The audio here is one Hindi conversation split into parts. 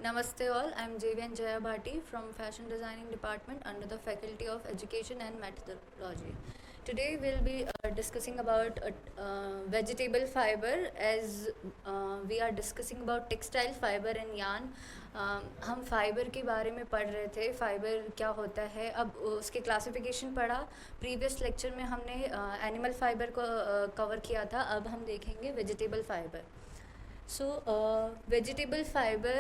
Namaste all, I am JVN Jaya Bhati from Fashion Designing Department under the Faculty of Education and Methodology. Today we'll be discussing about vegetable fiber as we are discussing about textile fiber and yarn. हम फाइबर के बारे में पढ़ रहे थे, फाइबर क्या होता है, अब उसके क्लासिफिकेशन पढ़ा। प्रीवियस लेक्चर में हमने एनिमल फाइबर को कवर किया था, अब हम देखेंगे vegetable fibre. So, vegetable fiber,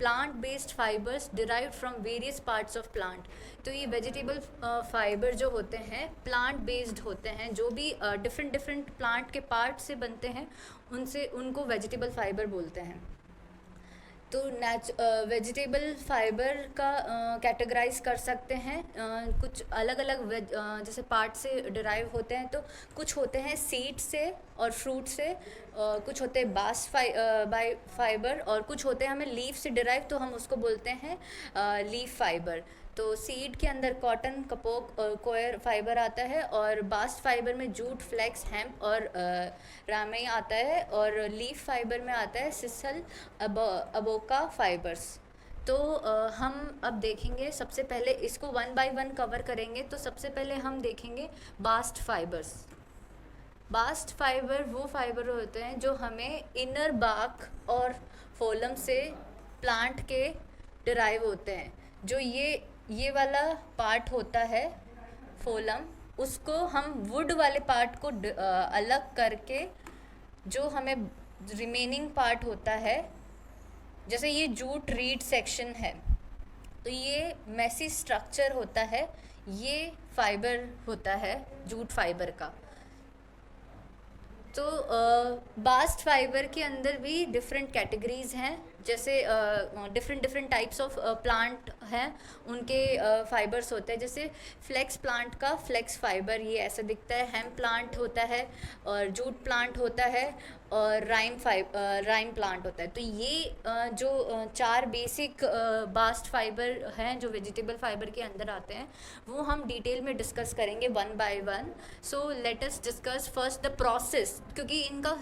plant-based fibers derived from various parts of plant. तो ये vegetable fiber जो होते हैं plant-based होते हैं, जो भी different plant के part से बनते हैं, उनको vegetable fiber बोलते हैं। तो वेजिटेबल फाइबर का कैटेगराइज कर सकते हैं कुछ अलग अलग जैसे पार्ट से डिराइव होते हैं। तो कुछ होते हैं सीड से और फ्रूट से, कुछ होते हैं बास्ट फाइबर, और कुछ होते हैं हमें लीफ से डिराइव, तो हम उसको बोलते हैं लीफ फाइबर। तो सीड के अंदर कॉटन, कपोक और कोयर फाइबर आता है, और बास्ट फाइबर में जूट, फ्लेक्स, हेम्प और रामे आता है, और लीफ फाइबर में आता है सिसल, अबोका फाइबर्स। तो हम अब देखेंगे, सबसे पहले इसको वन बाय वन कवर करेंगे। तो सबसे पहले हम देखेंगे बास्ट फाइबर्स। बास्ट फाइबर वो फाइबर होते हैं जो हमें इनर बार्क और फोलम से प्लांट के डिराइव होते हैं। जो ये वाला पार्ट होता है फोलम, उसको हम वुड वाले पार्ट को अलग करके, जो हमें रिमेनिंग पार्ट होता है, जैसे ये जूट रीड सेक्शन है, तो ये मैसी स्ट्रक्चर होता है, ये फाइबर होता है जूट फाइबर का। तो बास्ट फाइबर के अंदर भी डिफरेंट कैटेगरीज हैं, जैसे डिफरेंट टाइप्स ऑफ प्लांट हैं, उनके फाइबर्स होते हैं। जैसे फ्लेक्स प्लांट का फ्लेक्स फाइबर ये ऐसा दिखता है, हेम्प प्लांट होता है, और जूट प्लांट होता है, और राइम प्लांट होता है। तो ये जो चार बेसिक बास्ट फाइबर हैं जो वेजिटेबल फाइबर के अंदर आते हैं, वो हम डिटेल में डिस्कस करेंगे one by one. So let us discuss first the process, क्योंकि इनका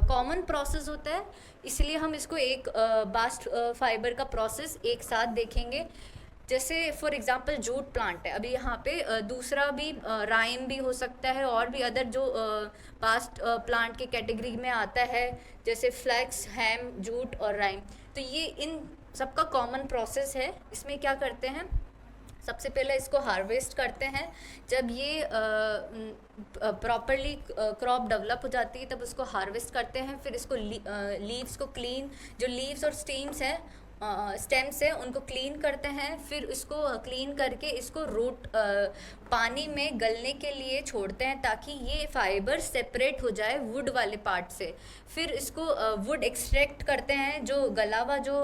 कॉमन प्रोसेस होता है, इसलिए हम इसको एक बास्ट फाइबर का प्रोसेस एक साथ देखेंगे। जैसे फॉर एग्जांपल जूट प्लांट है, अभी यहाँ पे दूसरा भी राइम भी हो सकता है, और भी अदर जो बास्ट प्लांट के कैटेगरी में आता है, जैसे फ्लैक्स, हैम, जूट और राइम। तो ये इन सबका कॉमन प्रोसेस है। इसमें क्या करते हैं, सबसे पहले इसको हार्वेस्ट करते हैं। जब ये प्रॉपरली क्रॉप डेवलप हो जाती है, तब उसको हार्वेस्ट करते हैं। फिर इसको लीव्स को क्लीन, जो लीव्स और स्टेम्स है उनको क्लीन करते हैं। फिर इसको क्लीन करके इसको रूट पानी में गलने के लिए छोड़ते हैं, ताकि ये फाइबर सेपरेट हो जाए वुड वाले पार्ट से। फिर इसको वुड एक्सट्रैक्ट करते हैं, जो गला हुआ जो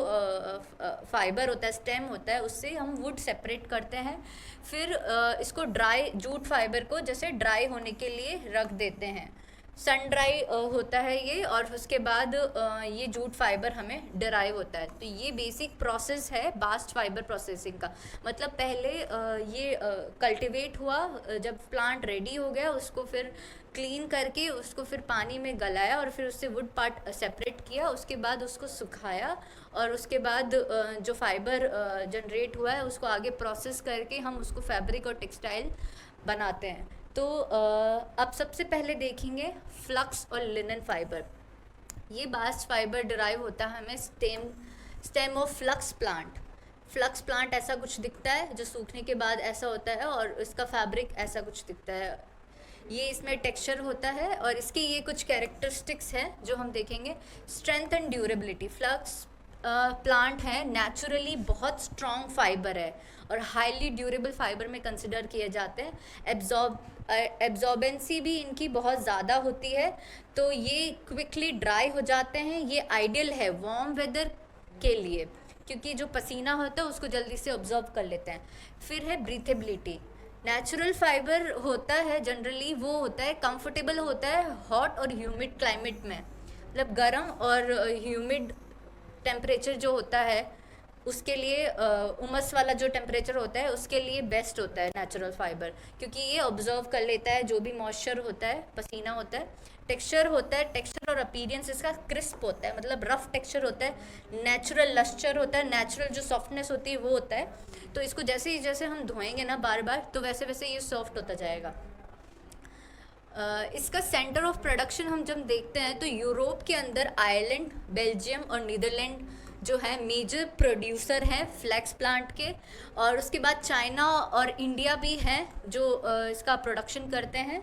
फाइबर होता है, स्टेम होता है, उससे हम वुड सेपरेट करते हैं। फिर इसको ड्राई जूट फाइबर को जैसे ड्राई होने के लिए रख देते हैं, सन ड्राई होता है ये, और उसके बाद ये जूट फाइबर हमें डिराइव होता है। तो ये बेसिक प्रोसेस है बास्ट फाइबर प्रोसेसिंग का। मतलब पहले ये कल्टीवेट हुआ, जब प्लांट रेडी हो गया, उसको फिर क्लीन करके उसको फिर पानी में गलाया, और फिर उससे वुड पार्ट सेपरेट किया, उसके बाद उसको सुखाया, और उसके बाद जो फाइबर जनरेट हुआ है उसको आगे प्रोसेस करके हम उसको फैब्रिक और टेक्सटाइल बनाते हैं। तो अब सबसे पहले देखेंगे फ्लक्स और लिनन फाइबर। ये बास्ट फाइबर डिराइव होता है हमें stem of flux plant. Flux plant ऐसा कुछ दिखता है, जो सूखने के बाद ऐसा होता है, और इसका फैब्रिक ऐसा कुछ दिखता है। ये इसमें टेक्सचर होता है, और इसकी ये कुछ कैरेक्टरिस्टिक्स हैं जो हम देखेंगे। Strength and durability, flux plant है नेचुरली बहुत स्ट्रॉन्ग फाइबर है, और हाईली ड्यूरेबल फाइबर में कंसिडर किए जाते हैं। एब्जॉर्बेंसी भी इनकी बहुत ज़्यादा होती है, तो ये क्विकली ड्राई हो जाते हैं। ये आइडियल है वार्म वेदर के लिए, क्योंकि जो पसीना होता है उसको जल्दी से ऑब्जॉर्व कर लेते हैं। फिर है ब्रीथेबिलिटी। नेचुरल फाइबर होता है जनरली वो होता है कंफर्टेबल होता है हॉट और ह्यूमिड क्लाइमेट में, मतलब गर्म और ह्यूमिड टेम्परेचर जो होता है उसके लिए, उमस वाला जो टेम्परेचर होता है उसके लिए बेस्ट होता है नेचुरल फाइबर, क्योंकि ये ऑब्जर्व कर लेता है जो भी मॉइस्चर होता है, पसीना होता है। टेक्सचर होता है, टेक्सचर और अपीरियंस इसका क्रिस्प होता है, मतलब रफ टेक्सचर होता है, नेचुरल लस्चर होता है, नेचुरल जो सॉफ्टनेस होती है वो होता है। तो इसको जैसे ही जैसे हम धोएंगे ना बार बार, तो वैसे वैसे ये सॉफ्ट होता जाएगा। इसका सेंटर ऑफ प्रोडक्शन हम जब देखते हैं तो यूरोप के अंदर आयरलैंड, बेल्जियम और नीदरलैंड जो है मेजर प्रोड्यूसर हैं फ्लैक्स प्लांट के, और उसके बाद चाइना और इंडिया भी हैं जो इसका प्रोडक्शन करते हैं।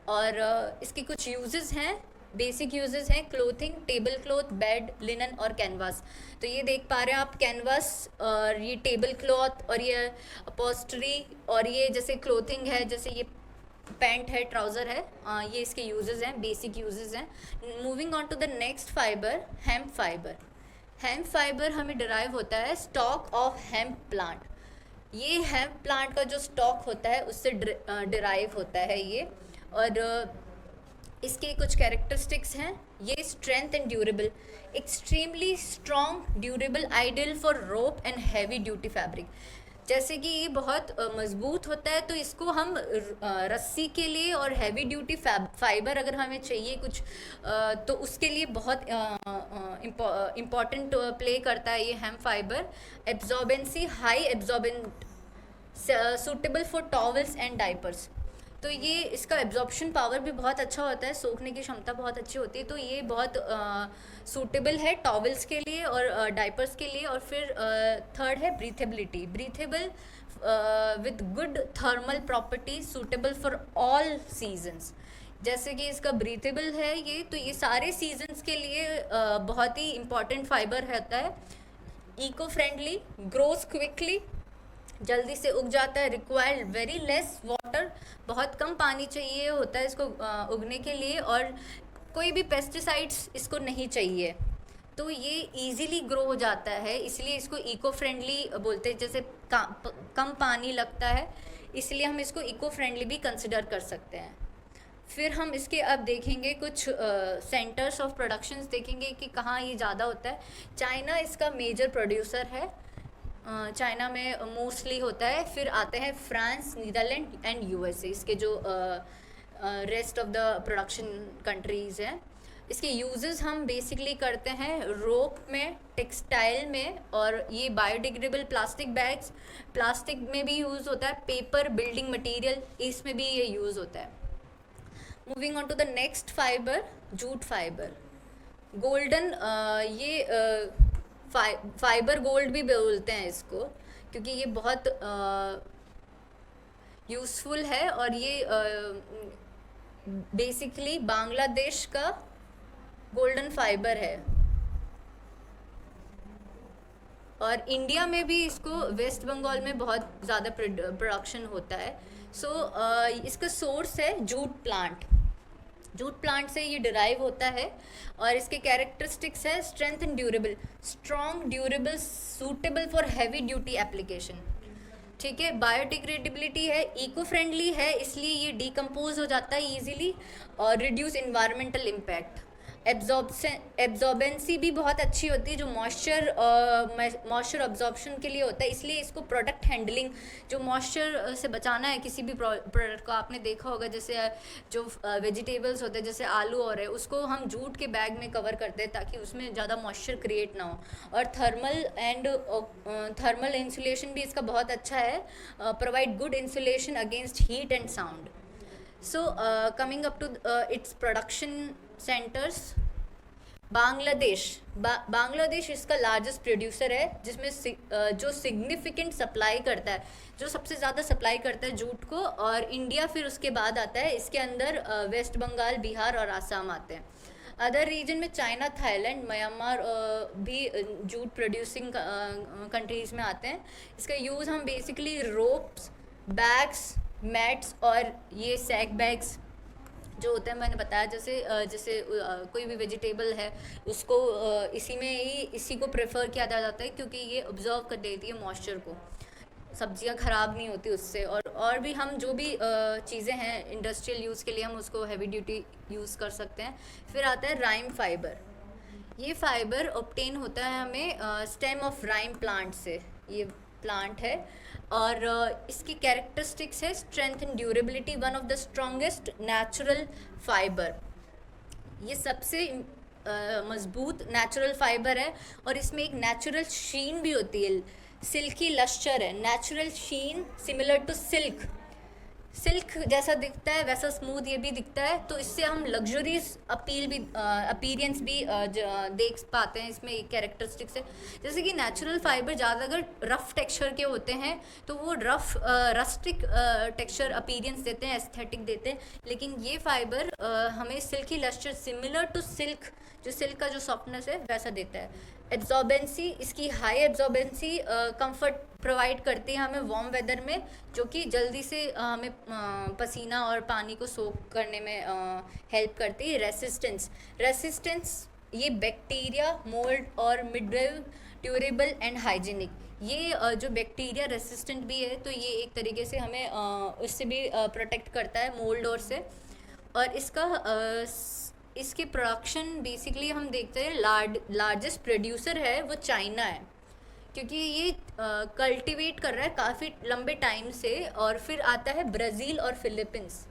और इसके कुछ यूजेस हैं, बेसिक यूजेस हैं, clothing, table cloth, bed, linen और कैनवास। तो ये देख पा रहे हैं आप कैनवास और ये टेबल क्लॉथ और ये अपॉस्टरी और ये जैसे क्लोथिंग है, जैसे ये पैंट है, ट्राउज़र है, ये इसके यूजेस हैं, बेसिक यूजेस हैं। Moving on to the next fibre, hemp fibre. Hemp fibre हमें डिराइव होता है स्टॉक ऑफ हेम्प प्लांट। ये हेम्प प्लांट का जो स्टॉक होता है उससे डिराइव होता है ये। और इसके कुछ कैरेक्टरिस्टिक्स हैं, ये strength and durable, extremely strong, durable, ideal for rope and heavy duty fabric. जैसे कि ये बहुत मजबूत होता है, तो इसको हम रस्सी के लिए और हैवी ड्यूटी फाइबर अगर हमें चाहिए कुछ तो उसके लिए बहुत इम्पॉर्टेंट प्ले करता है ये hemp fibre. Absorbency, high absorbent, suitable for towels and diapers. तो ये इसका एब्जॉर्प्शन पावर भी बहुत अच्छा होता है, सोखने की क्षमता बहुत अच्छी होती है, तो ये बहुत सूटेबल है टॉवल्स के लिए और डाइपर्स के लिए। और फिर थर्ड है breathability, breathable with good thermal property, suitable for all seasons. जैसे कि इसका ब्रीथेबल है ये, तो ये सारे सीजन्स के लिए बहुत ही इम्पॉर्टेंट फाइबर रहता है। इको फ्रेंडली, ग्रोस क्विकली, जल्दी से उग जाता है, रिक्वायर्ड वेरी लेस वाटर, बहुत कम पानी चाहिए होता है इसको उगने के लिए, और कोई भी पेस्टिसाइड्स इसको नहीं चाहिए, तो ये इजीली ग्रो हो जाता है, इसलिए इसको इको फ्रेंडली बोलते हैं। जैसे कम पानी लगता है, इसलिए हम इसको इको फ्रेंडली भी कंसिडर कर सकते हैं। फिर हम इसके अब देखेंगे कुछ सेंटर्स ऑफ प्रोडक्शंस देखेंगे कि कहाँ ये ज़्यादा होता है। चाइना इसका मेजर प्रोड्यूसर है, चाइना में मोस्टली होता है। फिर आते हैं फ्रांस, नीदरलैंड एंड यूएसए, इसके जो rest of the production countries हैं। इसके यूजेस हम बेसिकली करते हैं रोप में, टेक्सटाइल में, और ये बायोडिग्रेडेबल प्लास्टिक बैग्स, प्लास्टिक में भी यूज़ होता है, पेपर, बिल्डिंग मटेरियल, इसमें भी ये यूज़ होता है। Moving on to the next fibre, jute fibre. Golden, ये फाइबर गोल्ड भी बोलते हैं इसको, क्योंकि ये बहुत यूज़फुल है, और ये बेसिकली बांग्लादेश का गोल्डन फाइबर है, और इंडिया में भी इसको वेस्ट बंगाल में बहुत ज़्यादा प्रोडक्शन होता है। सो इसका सोर्स है जूट प्लांट, जूट प्लांट से ये डिराइव होता है। और इसके कैरेक्टरिस्टिक्स है strength and durable, strong, durable, suitable for heavy duty application, ठीक है। बायोडिग्रेडेबिलिटी है, इको फ्रेंडली है, इसलिए ये डिकम्पोज हो जाता है ईजिली, और रिड्यूस इन्वायरमेंटल इम्पैक्ट। एब्जॉर्बेंसी भी बहुत अच्छी होती है, जो मॉइस्चर अब्जॉर्प्शन के लिए होता है, इसलिए इसको प्रोडक्ट हैंडलिंग, जो मॉइस्चर से बचाना है किसी भी प्रोडक्ट को, आपने देखा होगा जैसे जो वेजिटेबल्स होते हैं जैसे आलू और है, उसको हम जूट के बैग में कवर करते हैं ताकि उसमें ज़्यादा मॉइस्चर क्रिएट ना हो। और थर्मल इंसुलेशन भी इसका बहुत अच्छा है, provide good insulation against heat and sound. So coming up to its production centers, Bangladesh इसका लार्जेस्ट प्रोड्यूसर है, जिसमें जो सिग्निफिकेंट सप्लाई करता है, जो सबसे ज़्यादा सप्लाई करता है जूट को, और इंडिया फिर उसके बाद आता है। इसके अंदर वेस्ट बंगाल, बिहार और आसाम आते हैं। अदर रीजन में चाइना, थाईलैंड, म्यांमार भी जूट प्रोड्यूसिंग कंट्रीज़ में आते हैं। इसका यूज़ हम बेसिकली रोप्स, बैग्स, मैट्स और ये सैक बैग्स जो होते हैं, मैंने बताया जैसे कोई भी वेजिटेबल है उसको इसी को प्रेफर किया जाता है, क्योंकि ये ऑब्जर्व कर देती है मॉइस्चर को, सब्जियां ख़राब नहीं होती उससे। और भी हम जो भी चीज़ें हैं इंडस्ट्रियल यूज़ के लिए, हम उसको हैवी ड्यूटी यूज़ कर सकते हैं। फिर आता है राइम फाइबर। ये फाइबर ऑब्टेन होता है हमें स्टेम ऑफ राइम प्लांट से, ये प्लांट है, और इसकी कैरेक्टरिस्टिक्स है strength and durability, one of the strongest natural fibre. ये सबसे मजबूत नेचुरल फाइबर है और इसमें एक नेचुरल शीन भी होती है, सिल्की लश्चर है, natural sheen similar to silk. Silk जैसा दिखता है वैसा स्मूथ ये भी दिखता है, तो इससे हम लग्जरीज अपील भी अपीरियंस भी देख पाते हैं इसमें एक कैरेक्टरिस्टिक से। जैसे कि नेचुरल फाइबर ज़्यादा अगर रफ टेक्सचर के होते हैं तो वो रफ रस्टिक टेक्सचर अपीरियंस देते हैं, एस्थेटिक देते हैं, लेकिन ये फाइबर हमें silky lustre similar to silk, जो सिल्क का जो सॉफ्टनेस है वैसा देता है। एब्जॉर्बेंसी, इसकी हाई एब्जॉर्बेंसी कंफर्ट प्रोवाइड करती है हमें वार्म वेदर में, जो कि जल्दी से हमें पसीना और पानी को सोक करने में हेल्प करती है। रेसिस्टेंस, रेसिस्टेंस ये बैक्टीरिया, मोल्ड और मिडवेव, ड्यूरेबल एंड हाइजीनिक। ये जो बैक्टीरिया रेसिस्टेंट भी है तो ये एक तरीके से हमें उससे भी प्रोटेक्ट करता है, मोल्ड और से। और इसके प्रोडक्शन बेसिकली हम देखते हैं लार्जेस्ट प्रोड्यूसर है वो चाइना है, क्योंकि ये कल्टीवेट कर रहा है काफ़ी लंबे टाइम से। और फिर आता है ब्राज़ील और फिलीपींस,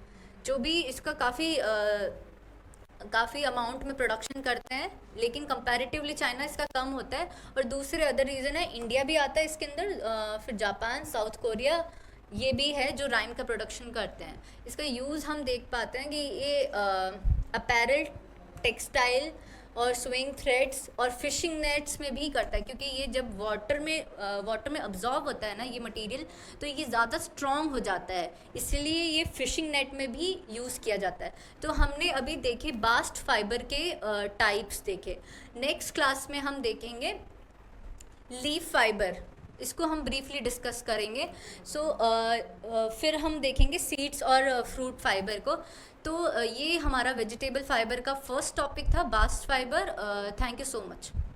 जो भी इसका काफ़ी अमाउंट में प्रोडक्शन करते हैं, लेकिन कंपैरेटिवली चाइना इसका कम होता है। और दूसरे अदर रीज़न है, इंडिया भी आता है इसके अंदर, फिर जापान, साउथ कोरिया ये भी है जो राइम का प्रोडक्शन करते हैं। इसका यूज़ हम देख पाते हैं कि ये अपैरल, टेक्सटाइल और स्विंग थ्रेड्स और फिशिंग नेट्स में भी करता है, क्योंकि ये जब वाटर में अब्जॉर्ब होता है ना ये मटेरियल, तो ये ज़्यादा स्ट्रॉन्ग हो जाता है, इसलिए ये फिशिंग नेट में भी यूज़ किया जाता है। तो हमने अभी देखे बास्ट फाइबर के टाइप्स देखे। नेक्स्ट क्लास में हम देखेंगे लीफ फाइबर, इसको हम ब्रीफली डिस्कस करेंगे। फिर हम देखेंगे सीड्स और फ्रूट फाइबर को। तो ये हमारा वेजिटेबल फाइबर का फर्स्ट टॉपिक था, bast fibre. Thank you so much.